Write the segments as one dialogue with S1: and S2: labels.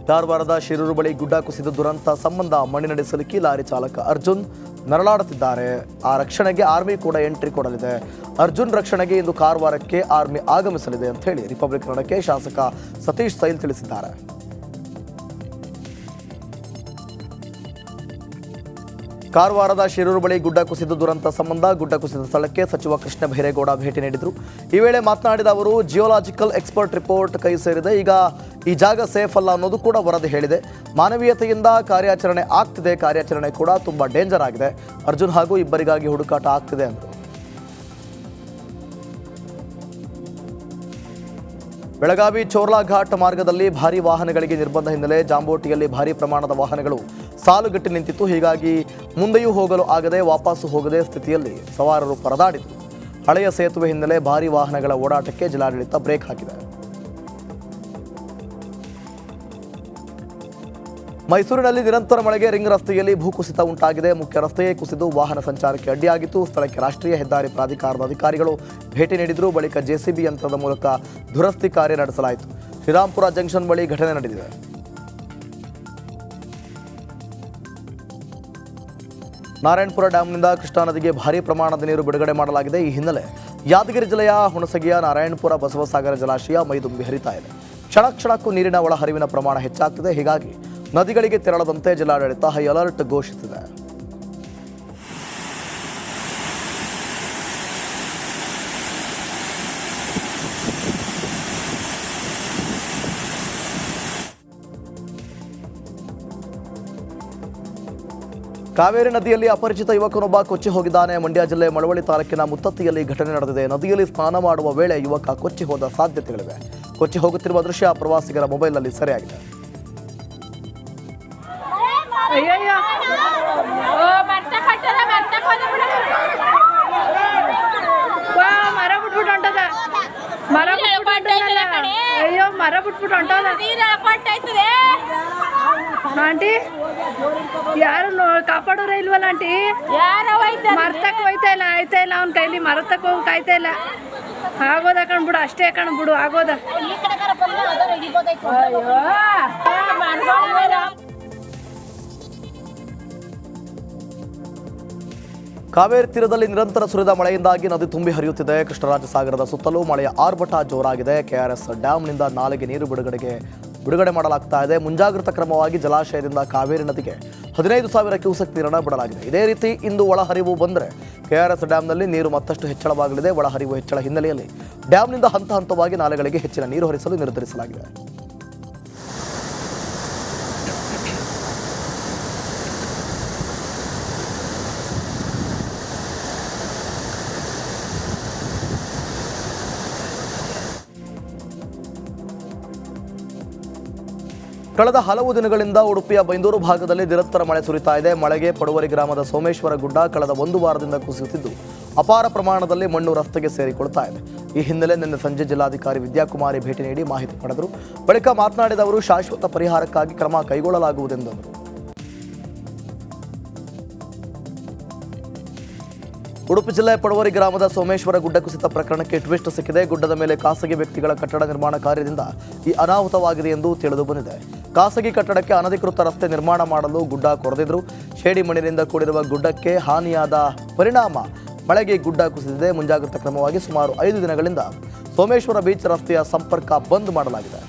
S1: ಕಾರವಾರದ ಶಿರೂರು ಬಳಿ ಗುಡ್ಡ ಕುಸಿದ ದುರಂತ ಸಂಬಂಧ ಮಣ್ಣಿನಡಿ ಸಿಲುಕಿ ಲಾರಿ ಚಾಲಕ ಅರ್ಜುನ್ ನರಳಾಡುತ್ತಿದ್ದಾರೆ. ಆ ರಕ್ಷಣೆಗೆ ಆರ್ಮಿ ಕೂಡ ಎಂಟ್ರಿ ಕೊಡಲಿದೆ. ಅರ್ಜುನ್ ರಕ್ಷಣೆಗೆ ಇಂದು ಕಾರವಾರಕ್ಕೆ ಆರ್ಮಿ ಆಗಮಿಸಲಿದೆ ಅಂತ ಹೇಳಿ ರಿಪಬ್ಲಿಕ್ ಕನ್ನಡಕ್ಕೆ ಶಾಸಕ ಸತೀಶ್ ಸೈಲ್ ತಿಳಿಸಿದ್ದಾರೆ. ಕಾರವಾರದ ಶಿರೂರು ಬಳಿ ಗುಡ್ಡ ಕುಸಿದ ದುರಂತ ಸಂಬಂಧ ಗುಡ್ಡ ಕುಸಿದ ಸ್ಥಳಕ್ಕೆ ಸಚಿವ ಕೃಷ್ಣ ಬೈರೇಗೌಡ ಭೇಟಿ ನೀಡಿದರು. ಈ ವೇಳೆ ಮಾತನಾಡಿದ ಅವರು, ಜಿಯೋಲಾಜಿಕಲ್ ಎಕ್ಸ್ಪರ್ಟ್ ರಿಪೋರ್ಟ್ ಕೈ ಸೇರಿದೆ. ಈಗ ಈ ಜಾಗ ಸೇಫ್ ಅಲ್ಲ ಅನ್ನೋದು ಕೂಡ ವರದಿ ಹೇಳಿದೆ. ಮಾನವೀಯತೆಯಿಂದ ಕಾರ್ಯಾಚರಣೆ ಆಗ್ತಿದೆ. ಕಾರ್ಯಾಚರಣೆ ಕೂಡ ತುಂಬಾ ಡೇಂಜರ್ ಆಗಿದೆ. ಅರ್ಜುನ್ ಹಾಗೂ ಇಬ್ಬರಿಗಾಗಿ ಹುಡುಕಾಟ ಆಗ್ತಿದೆ ಅಂದರು. ಬೆಳಗಾವಿ ಚೋರ್ಲಾ ಘಾಟ್ ಮಾರ್ಗದಲ್ಲಿ ಭಾರಿ ವಾಹನಗಳಿಗೆ ನಿರ್ಬಂಧ ಹಿನ್ನೆಲೆ ಜಾಂಬೋಟಿಯಲ್ಲಿ ಭಾರಿ ಪ್ರಮಾಣದ ವಾಹನಗಳು ಸಾಲುಗಟ್ಟಿ ನಿಂತಿತ್ತು. ಹೀಗಾಗಿ ಮುಂದೆಯೂ ಹೋಗಲು ಆಗದೆ ವಾಪಸ್ಸು ಹೋಗದೆ ಸ್ಥಿತಿಯಲ್ಲಿ ಸವಾರರು ಪರದಾಡಿದರು. ಹಳೆಯ ಸೇತುವೆ ಹಿನ್ನೆಲೆ ಭಾರಿ ವಾಹನಗಳ ಓಡಾಟಕ್ಕೆ ಜಿಲ್ಲಾಡಳಿತ ಬ್ರೇಕ್ ಹಾಕಿದೆ. ಮೈಸೂರಿನಲ್ಲಿ ನಿರಂತರ ಮಳೆಗೆ ರಿಂಗ್ ರಸ್ತೆಯಲ್ಲಿ ಭೂಕುಸಿತ ಉಂಟಾಗಿದೆ. ಮುಖ್ಯ ರಸ್ತೆಯೇ ಕುಸಿದು ವಾಹನ ಸಂಚಾರಕ್ಕೆ ಅಡ್ಡಿಯಾಗಿತ್ತು. ಸ್ಥಳಕ್ಕೆ ರಾಷ್ಟ್ರೀಯ ಹೆದ್ದಾರಿ ಪ್ರಾಧಿಕಾರದ ಅಧಿಕಾರಿಗಳು ಭೇಟಿ ನೀಡಿದರು. ಬಳಿಕ ಜೆಸಿಬಿ ಯಂತ್ರದ ಮೂಲಕ ದುರಸ್ತಿ ಕಾರ್ಯ ನಡೆಸಲಾಯಿತು. ಶ್ರೀರಾಂಪುರ ಜಂಕ್ಷನ್ ಬಳಿ ಘಟನೆ ನಡೆದಿದೆ. ನಾರಾಯಣಪುರ ಡ್ಯಾಂನಿಂದ ಕೃಷ್ಣಾ ನದಿಗೆ ಭಾರೀ ಪ್ರಮಾಣದ ನೀರು ಬಿಡುಗಡೆ ಮಾಡಲಾಗಿದೆ. ಈ ಹಿನ್ನೆಲೆ ಯಾದಗಿರಿ ಜಿಲ್ಲೆಯ ಹುಣಸಗಿಯ ನಾರಾಯಣಪುರ ಬಸವಸಾಗರ ಜಲಾಶಯ ಮೈದುಂಬಿ ಹರಿತಾ ಇದೆ. ಕ್ಷಣಕ್ಕೂ ನೀರಿನ ಒಳಹರಿವಿನ ಪ್ರಮಾಣ ಹೆಚ್ಚಾಗ್ತಿದೆ. ಹೀಗಾಗಿ ನದಿಗಳಿಗೆ ತೆರಳದಂತೆ ಜಿಲ್ಲಾಡಳಿತ ಹೈ ಅಲರ್ಟ್ ಘೋಷಿಸಿದೆ. ಕಾವೇರಿ ನದಿಯಲ್ಲಿ ಅಪರಿಚಿತ ಯುವಕನೊಬ್ಬ ಕೊಚ್ಚಿ ಹೋಗಿದ್ದಾನೆ. ಮಂಡ್ಯ ಜಿಲ್ಲೆ ಮಳವಳ್ಳಿ ತಾಲೂಕಿನ ಮುತ್ತತ್ತಿಯಲ್ಲಿ ಘಟನೆ ನಡೆದಿದೆ. ನದಿಯಲ್ಲಿ ಸ್ನಾನ ಮಾಡುವ ವೇಳೆ ಯುವಕ ಕೊಚ್ಚಿ ಹೋದ ಸಾಧ್ಯತೆಗಳಿವೆ. ಕೊಚ್ಚಿ ಹೋಗುತ್ತಿರುವ ದೃಶ್ಯ ಪ್ರವಾಸಿಗರ ಮೊಬೈಲ್ನಲ್ಲಿ ಸೆರೆಯಾಗಿದೆ.
S2: ಮರ ಬಿಟ್ಬಿಟ್ಟು ಆಂಟಿ ಯಾರು ಕಾಪಾಡೋರ ಇಲ್ವಲ್ಲ ಆಂಟಿ? ಮರ್ತಕ್ ಹೋಯ್ತಾ ಇಲ್ಲ, ಆಯ್ತಾ ಇಲ್ಲ ಅವ್ನ ಕೈಲಿ ಮರತಕ್ ಹೋಗಿ ಕಾಯ್ತಾ ಇಲ್ಲ. ಆಗೋದ ಕಣ್ಬಿಡು, ಅಷ್ಟೇ ಕಣ್ಬಿಡು ಆಗೋದ.
S1: ಕಾವೇರಿ ತೀರದಲ್ಲಿ ನಿರಂತರ ಸುರಿದ ಮಳೆಯಿಂದಾಗಿ ನದಿ ತುಂಬಿ ಹರಿಯುತ್ತಿದೆ. ಕೃಷ್ಣರಾಜಸಾಗರದ ಸುತ್ತಲೂ ಮಳೆಯ ಆರ್ಭಟ ಜೋರಾಗಿದೆ. ಕೆಆರ್ಎಸ್ ಡ್ಯಾಂನಿಂದ ನಾಲೆಗೆ ನೀರು ಬಿಡುಗಡೆ ಮಾಡಲಾಗ್ತಾ ಇದೆ. ಮುಂಜಾಗ್ರತಾ ಕ್ರಮವಾಗಿ ಜಲಾಶಯದಿಂದ ಕಾವೇರಿ ನದಿಗೆ 15,000 ಕ್ಯೂಸೆಕ್ ನೀರನ್ನು ಬಿಡಲಾಗಿದೆ. ಇದೇ ರೀತಿ ಇಂದು ಒಳಹರಿವು ಬಂದರೆ ಕೆಆರ್ಎಸ್ ಡ್ಯಾಂನಲ್ಲಿ ನೀರು ಮತ್ತಷ್ಟು ಹೆಚ್ಚಳವಾಗಲಿದೆ. ಒಳಹರಿವು ಹೆಚ್ಚಳ ಹಿನ್ನೆಲೆಯಲ್ಲಿ ಡ್ಯಾಂನಿಂದ ಹಂತ ಹಂತವಾಗಿ ನಾಲೆಗಳಿಗೆ ಹೆಚ್ಚಿನ ನೀರು ಹರಿಸಲು ನಿರ್ಧರಿಸಲಾಗಿದೆ. ಕಳೆದ ಹಲವು ದಿನಗಳಿಂದ ಉಡುಪಿಯ ಬೈಂದೂರು ಭಾಗದಲ್ಲಿ ನಿರಂತರ ಮಳೆ ಸುರಿತಾ ಇದೆ. ಮಳೆಗೆ ಪಡುವರಿ ಗ್ರಾಮದ ಸೋಮೇಶ್ವರ ಗುಡ್ಡ ಕಳೆದ 1 ವಾರದಿಂದ ಕುಸಿಯುತ್ತಿದ್ದು ಅಪಾರ ಪ್ರಮಾಣದಲ್ಲಿ ಮಣ್ಣು ರಸ್ತೆಗೆ ಸೇರಿಕೊಳ್ತಾ ಇದೆ. ಈ ಹಿನ್ನೆಲೆ ನಿನ್ನೆ ಸಂಜೆ ಜಿಲ್ಲಾಧಿಕಾರಿ ವಿದ್ಯಾಕುಮಾರಿ ಭೇಟಿ ನೀಡಿ ಮಾಹಿತಿ ಪಡೆದರು. ಬಳಿಕ ಮಾತನಾಡಿದ ಅವರು, ಶಾಶ್ವತ ಪರಿಹಾರಕ್ಕಾಗಿ ಕ್ರಮ ಕೈಗೊಳ್ಳಲಾಗುವುದೆಂದರು. ಉಡುಪಿ ಜಿಲ್ಲೆ ಪಡುವರಿ ಗ್ರಾಮದ ಸೋಮೇಶ್ವರ ಗುಡ್ಡ ಕುಸಿತ ಪ್ರಕರಣಕ್ಕೆ ಟ್ವಿಸ್ಟ್ ಸಿಕ್ಕಿದೆ. ಗುಡ್ಡದ ಮೇಲೆ ಖಾಸಗಿ ವ್ಯಕ್ತಿಗಳ ಕಟ್ಟಡ ನಿರ್ಮಾಣ ಕಾರ್ಯದಿಂದ ಈ ಅನಾಹುತವಾಗಿದೆ ಎಂದು ತಿಳಿದು ಬಂದಿದೆ. ಖಾಸಗಿ ಕಟ್ಟಡಕ್ಕೆ ಅನಧಿಕೃತ ರಸ್ತೆ ನಿರ್ಮಾಣ ಮಾಡಲು ಗುಡ್ಡ ಕೊರೆದಿದ್ರು. ಶೇಡಿ ಮಣ್ಣಿನಿಂದ ಕೂಡಿರುವ ಗುಡ್ಡಕ್ಕೆ ಹಾನಿಯಾದ ಪರಿಣಾಮ ಮಳೆಗೆ ಗುಡ್ಡ ಕುಸಿದಿದೆ. ಮುಂಜಾಗ್ರತಾ ಕ್ರಮವಾಗಿ ಸುಮಾರು 5 ದಿನಗಳಿಂದ ಸೋಮೇಶ್ವರ ಬೀಚ್ ರಸ್ತೆಯ ಸಂಪರ್ಕ ಬಂದ್ ಮಾಡಲಾಗಿದೆ.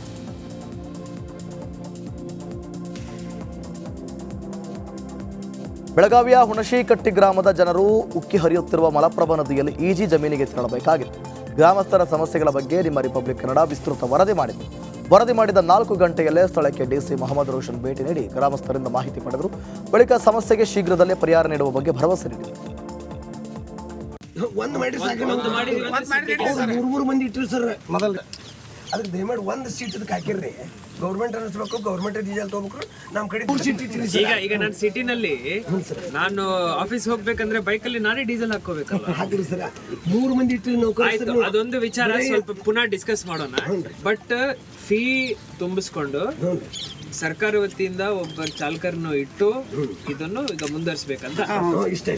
S1: ಬೆಳಗಾವಿಯ ಹುಣಶಿಕಟ್ಟಿ ಗ್ರಾಮದ ಜನರು ಉಕ್ಕಿ ಹರಿಯುತ್ತಿರುವ ಮಲಪ್ರಭಾ ನದಿಯಲ್ಲಿ ಈಜಿ ಜಮೀನಿಗೆ ತೆರಳಬೇಕಾಗಿತ್ತು. ಗ್ರಾಮಸ್ಥರ ಸಮಸ್ಯೆಗಳ ಬಗ್ಗೆ ನಿಮ್ಮ ರಿಪಬ್ಲಿಕ್ ಕನ್ನಡ ವಿಸ್ತೃತ ವರದಿ ಮಾಡಿದೆ. ವರದಿ ಮಾಡಿದ 4 ಗಂಟೆಯಲ್ಲೇ ಸ್ಥಳಕ್ಕೆ ಡಿಸಿ ಮೊಹಮ್ಮದ್ ರೋಷನ್ ಭೇಟಿ ನೀಡಿ ಗ್ರಾಮಸ್ಥರಿಂದ ಮಾಹಿತಿ ಪಡೆದರು. ಬಳಿಕ ಸಮಸ್ಯೆಗೆ ಶೀಘ್ರದಲ್ಲೇ ಪರಿಹಾರ ನೀಡುವ ಬಗ್ಗೆ ಭರವಸೆ ನೀಡಿದರು.
S3: ಅದಕ್ಕೆ ದಯಮಾಡಿ ಒಂದು ಸೀಟ್ ಅದಕ್ಕೆ ಹಾಕಿರ್ರಿ. ಗೌರ್ಮೆಂಟ್ ಅನ್ನಿಸ್ಬೇಕು, ಗೌರ್ಮೆಂಟ್ ಡೀಸೆಲ್ ತಗೋಬೇಕು. ನಮ್ಮ ಕಡೆ
S4: ಈಗ ನಾನು ಸಿಟಿನಲ್ಲಿ ನಾನು ಆಫೀಸ್ ಹೋಗ್ಬೇಕಂದ್ರೆ ಬೈಕಲ್ಲಿ ನಾನೇ ಡೀಸೆಲ್ ಹಾಕೋಬೇಕಲ್ಲ.
S3: ಹಾಕಿರಿ ಸರ್, 3 ಮಂದಿ ಇಟ್ಟು ನೌಕರ.
S4: ಅದೊಂದು ವಿಚಾರ ಸ್ವಲ್ಪ ಪುನಃ ಡಿಸ್ಕಸ್ ಮಾಡೋಣ. ಬಟ್ ಫೀ ತುಂಬಿಸ್ಕೊಂಡು ಸರ್ಕಾರ ವತಿಯಿಂದ ಒಬ್ಬ ಚಾಲಕರನ್ನು ಇಟ್ಟು ಇದನ್ನು ಈಗ ಮುಂದುವರಿಸಬೇಕಂತ
S3: ಇಷ್ಟ.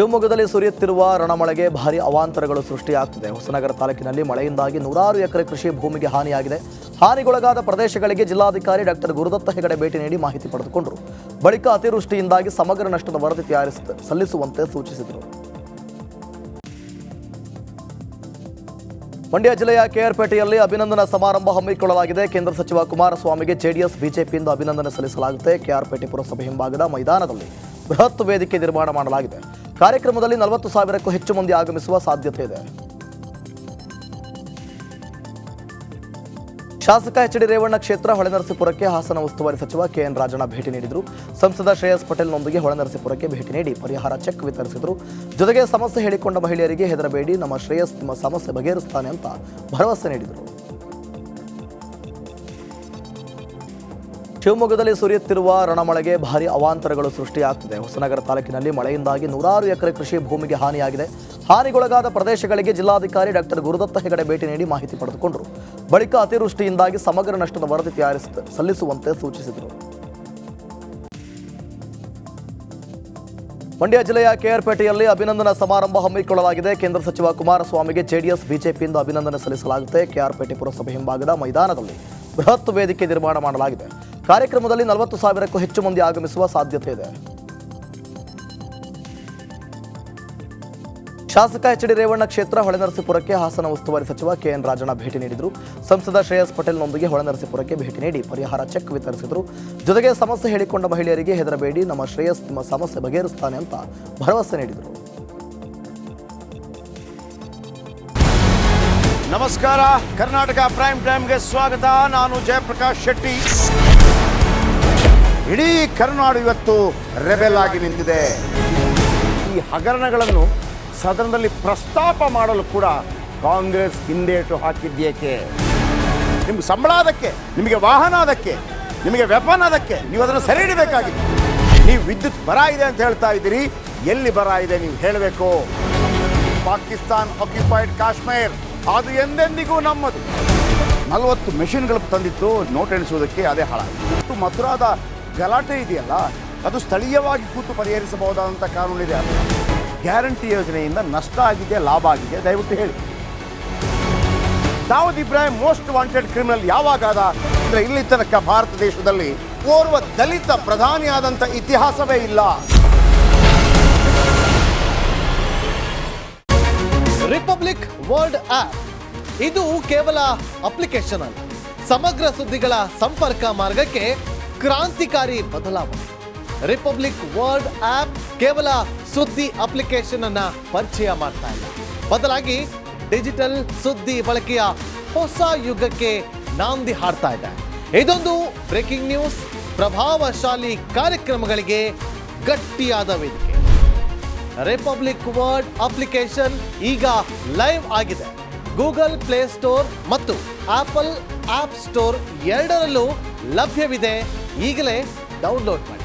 S1: ಶಿವಮೊಗ್ಗದಲ್ಲಿ ಸುರಿಯುತ್ತಿರುವ ರಣಮಳೆಗೆ ಭಾರೀ ಅವಾಂತರಗಳು ಸೃಷ್ಟಿಯಾಗ್ತಿದೆ. ಹೊಸನಗರ ತಾಲೂಕಿನಲ್ಲಿ ಮಳೆಯಿಂದಾಗಿ ನೂರಾರು ಎಕರೆ ಕೃಷಿ ಭೂಮಿಗೆ ಹಾನಿಯಾಗಿದೆ. ಹಾನಿಗೊಳಗಾದ ಪ್ರದೇಶಗಳಿಗೆ ಜಿಲ್ಲಾಧಿಕಾರಿ ಡಾಕ್ಟರ್ ಗುರುದತ್ತ ಹೆಗಡೆ ಭೇಟಿ ನೀಡಿ ಮಾಹಿತಿ ಪಡೆದುಕೊಂಡರು. ಬಳಿಕ ಅತಿವೃಷ್ಟಿಯಿಂದಾಗಿ ಸಮಗ್ರ ನಷ್ಟದ ವರದಿ ಸಲ್ಲಿಸುವಂತೆ ಸೂಚಿಸಿದರು. ಮಂಡ್ಯ ಜಿಲ್ಲೆಯ ಕೆಆರ್ಪೇಟೆಯಲ್ಲಿ ಅಭಿನಂದನಾ ಸಮಾರಂಭ ಹಮ್ಮಿಕೊಳ್ಳಲಾಗಿದೆ. ಕೇಂದ್ರ ಸಚಿವ ಕುಮಾರಸ್ವಾಮಿಗೆ ಜೆಡಿಎಸ್ ಬಿಜೆಪಿಯಿಂದ ಅಭಿನಂದನೆ ಸಲ್ಲಿಸಲಾಗುತ್ತೆ. ಕೆಆರ್ಪೇಟೆ ಪುರಸಭೆ ಹಿಂಭಾಗದ ಮೈದಾನದಲ್ಲಿ ಬೃಹತ್ ವೇದಿಕೆ ನಿರ್ಮಾಣ ಮಾಡಲಾಗಿದೆ. ಕಾರ್ಯಕ್ರಮದಲ್ಲಿ 40,000ಕ್ಕೂ ಹೆಚ್ಚು ಮಂದಿ ಆಗಮಿಸುವ ಸಾಧ್ಯತೆ ಇದೆ. ಶಾಸಕ ಎಚ್.ಡಿ. ರೇವಣ್ಣ ಕ್ಷೇತ್ರ ಹೊಳೆನರಸೀಪುರಕ್ಕೆ ಹಾಸನ ಉಸ್ತುವಾರಿ ಸಚಿವ ಕೆಎನ್ ರಾಜಣ್ಣ ಭೇಟಿ ನೀಡಿದರು. ಸಂಸದ ಶ್ರೇಯಸ್ ಪಟೇಲ್ನೊಂದಿಗೆ ಹೊಳೆನರಸೀಪುರಕ್ಕೆ ಭೇಟಿ ನೀಡಿ ಪರಿಹಾರ ಚೆಕ್ ವಿತರಿಸಿದರು. ಜೊತೆಗೆ ಸಮಸ್ಯೆ ಹೇಳಿಕೊಂಡ ಮಹಿಳೆಯರಿಗೆ ಹೆದರಬೇಡಿ, ನಮ್ಮ ಶ್ರೇಯಸ್ ನಿಮ್ಮ ಸಮಸ್ಯೆ ಬಗೆಹರಿಸುತ್ತಾನೆ ಅಂತ ಭರವಸೆ ನೀಡಿದರು. ಶಿವಮೊಗ್ಗದಲ್ಲಿ ಸುರಿಯುತ್ತಿರುವ ರಣಮಳೆಗೆ ಭಾರೀ ಅವಾಂತರಗಳು ಸೃಷ್ಟಿಯಾಗ್ತಿದೆ. ಹೊಸನಗರ ತಾಲೂಕಿನಲ್ಲಿ ಮಳೆಯಿಂದಾಗಿ ನೂರಾರು ಎಕರೆ ಕೃಷಿ ಭೂಮಿಗೆ ಹಾನಿಯಾಗಿದೆ. ಹಾನಿಗೊಳಗಾದ ಪ್ರದೇಶಗಳಿಗೆ ಜಿಲ್ಲಾಧಿಕಾರಿ ಡಾಕ್ಟರ್ ಗುರುದತ್ತ ಹೆಗಡೆ ಭೇಟಿ ನೀಡಿ ಮಾಹಿತಿ ಪಡೆದುಕೊಂಡರು. ಬಳಿಕ ಅತಿವೃಷ್ಟಿಯಿಂದಾಗಿ ಸಮಗ್ರ ನಷ್ಟದ ವರದಿ ಸಲ್ಲಿಸುವಂತೆ ಸೂಚಿಸಿದರು. ಮಂಡ್ಯ ಜಿಲ್ಲೆಯ ಕೆಆರ್ಪೇಟೆಯಲ್ಲಿ ಅಭಿನಂದನಾ ಸಮಾರಂಭ ಹಮ್ಮಿಕೊಳ್ಳಲಾಗಿದೆ. ಕೇಂದ್ರ ಸಚಿವ ಕುಮಾರಸ್ವಾಮಿಗೆ ಜೆಡಿಎಸ್ ಬಿಜೆಪಿಯಿಂದ ಅಭಿನಂದನೆ ಸಲ್ಲಿಸಲಾಗುತ್ತೆ. ಕೆಆರ್ಪೇಟೆ ಪುರಸಭೆ ಹಿಂಭಾಗದ ಮೈದಾನದಲ್ಲಿ ಬೃಹತ್ ವೇದಿಕೆ ನಿರ್ಮಾಣ ಮಾಡಲಾಗಿದೆ. ಕಾರ್ಯಕ್ರಮದಲ್ಲಿ 40,000ಕ್ಕೂ ಹೆಚ್ಚು ಮಂದಿ ಆಗಮಿಸುವ ಸಾಧ್ಯತೆ ಇದೆ. ಶಾಸಕ ಎಚ್.ಡಿ. ರೇವಣ್ಣ ಕ್ಷೇತ್ರ ಹೊಳೆನರಸೀಪುರಕ್ಕೆ ಹಾಸನ ಉಸ್ತುವಾರಿ ಸಚಿವ ಕೆಎನ್ ರಾಜಣ್ಣ ಭೇಟಿ ನೀಡಿದರು. ಸಂಸದ ಶ್ರೇಯಸ್ ಪಟೇಲ್ನೊಂದಿಗೆ ಹೊಳೆನರಸೀಪುರಕ್ಕೆ ಭೇಟಿ ನೀಡಿ ಪರಿಹಾರ ಚೆಕ್ ವಿತರಿಸಿದರು. ಜೊತೆಗೆ ಸಮಸ್ಯೆ ಹೇಳಿಕೊಂಡ ಮಹಿಳೆಯರಿಗೆ ಹೆದರಬೇಡಿ, ನಮ್ಮ ಶ್ರೇಯಸ್ ನಿಮ್ಮ ಸಮಸ್ಯೆ ಬಗೆಹರಿಸುತ್ತಾನೆ ಅಂತ ಭರವಸೆ ನೀಡಿದರು.
S5: ನಮಸ್ಕಾರ, ಕರ್ನಾಟಕ ಪ್ರೈಮ್ ಟೈಮ್ಗೆ ಸ್ವಾಗತ. ನಾನು ಜಯಪ್ರಕಾಶ್ ಶೆಟ್ಟಿ. ಇಡೀ ಕರ್ನಾಡು ಇವತ್ತು ರೆಬೆಲ್ ಆಗಿ ನಿಂತಿದೆ. ಈ ಹಗರಣಗಳನ್ನು ಸದನದಲ್ಲಿ ಪ್ರಸ್ತಾಪ ಮಾಡಲು ಕೂಡ ಕಾಂಗ್ರೆಸ್ ಹಿಂದೇಟು ಹಾಕಿದ್ದೇಕೆ? ನಿಮ್ಗೆ ಸಂಬಳ ಅದಕ್ಕೆ, ನಿಮಗೆ ವಾಹನ ಅದಕ್ಕೆ, ನಿಮಗೆ ವೆಪನ್ ಅದಕ್ಕೆ, ನೀವು ಅದನ್ನು ಸೆರೆ ಹಿಡಿಬೇಕಾಗಿತ್ತು. ನೀವು ವಿದ್ಯುತ್ ಬರ ಇದೆ ಅಂತ ಹೇಳ್ತಾ ಇದ್ದೀರಿ, ಎಲ್ಲಿ ಬರ ಇದೆ ನೀವು ಹೇಳಬೇಕು. ಪಾಕಿಸ್ತಾನ್ ಆಕ್ಯುಪೈಡ್ ಕಾಶ್ಮೀರ್ ಅದು ಎಂದೆಂದಿಗೂ ನಮ್ಮದು. 40 ಮೆಷಿನ್ಗಳು ತಂದಿತ್ತು ನೋಟ್ ಎಣಿಸುವುದಕ್ಕೆ, ಅದೇ ಹಾಳಾಯಿತು. ಮಥುರಾದ ಗಲಾಟೆ ಇದೆಯಲ್ಲ, ಅದು ಸ್ಥಳೀಯವಾಗಿ ಕೂತು ಪರಿಹರಿಸಬಹುದಾದಂಥ ಕಾನೂನಿದೆ. ಗ್ಯಾರಂಟಿ ಯೋಜನೆಯಿಂದ ನಷ್ಟ ಆಗಿದೆ, ಲಾಭ ಆಗಿದೆ, ದಯವಿಟ್ಟು ಹೇಳಿ. Dawood Ibrahim most wanted criminal ಯಾವಾಗಾದ ಅಂದರೆ ಇಲ್ಲಿ ತನಕ ಭಾರತ ದೇಶದಲ್ಲಿ ಓರ್ವ ದಲಿತ ಪ್ರಧಾನಿಯಾದಂಥ ಇತಿಹಾಸವೇ ಇಲ್ಲ.
S6: ರಿಪಬ್ಲಿಕ್ ವರ್ಲ್ಡ್ ಆಪ್ ಇದು ಕೇವಲ ಅಪ್ಲಿಕೇಶನ್ ಅಲ್ಲ, ಸಮಗ್ರ ಸುದ್ದಿಗಳ ಸಂಪರ್ಕ ಮಾರ್ಗಕ್ಕೆ ಕ್ರಾಂತಿಕಾರಿ ಬದಲಾವಣೆ. ರಿಪಬ್ಲಿಕ್ ವರ್ಲ್ಡ್ ಆಪ್ ಕೇವಲ ಸುದ್ದಿ ಅಪ್ಲಿಕೇಶನ್ ಅನ್ನ ಪರಿಚಯ ಮಾಡ್ತಾ ಇಲ್ಲ, ಬದಲಾಗಿ ಡಿಜಿಟಲ್ ಸುದ್ದಿ ಬಳಕೆಯ ಹೊಸ ಯುಗಕ್ಕೆ ನಾಂದಿ ಹಾಡ್ತಾ ಇದೆ. ಇದೊಂದು ಬ್ರೇಕಿಂಗ್ ನ್ಯೂಸ್, ಪ್ರಭಾವಶಾಲಿ ಕಾರ್ಯಕ್ರಮಗಳಿಗೆ ಗಟ್ಟಿಯಾದ ವೇದಿಕೆ. ರಿಪಬ್ಲಿಕ್ ವರ್ಲ್ಡ್ ಅಪ್ಲಿಕೇಶನ್ ಈಗ ಲೈವ್ ಆಗಿದೆ. ಗೂಗಲ್ ಪ್ಲೇ ಸ್ಟೋರ್ ಮತ್ತು ಆಪಲ್ ಆಪ್ ಸ್ಟೋರ್ ಎರಡರಲ್ಲೂ ಲಭ್ಯವಿದೆ. ಈಗಲೇ ಡೌನ್ಲೋಡ್ ಮಾಡಿ.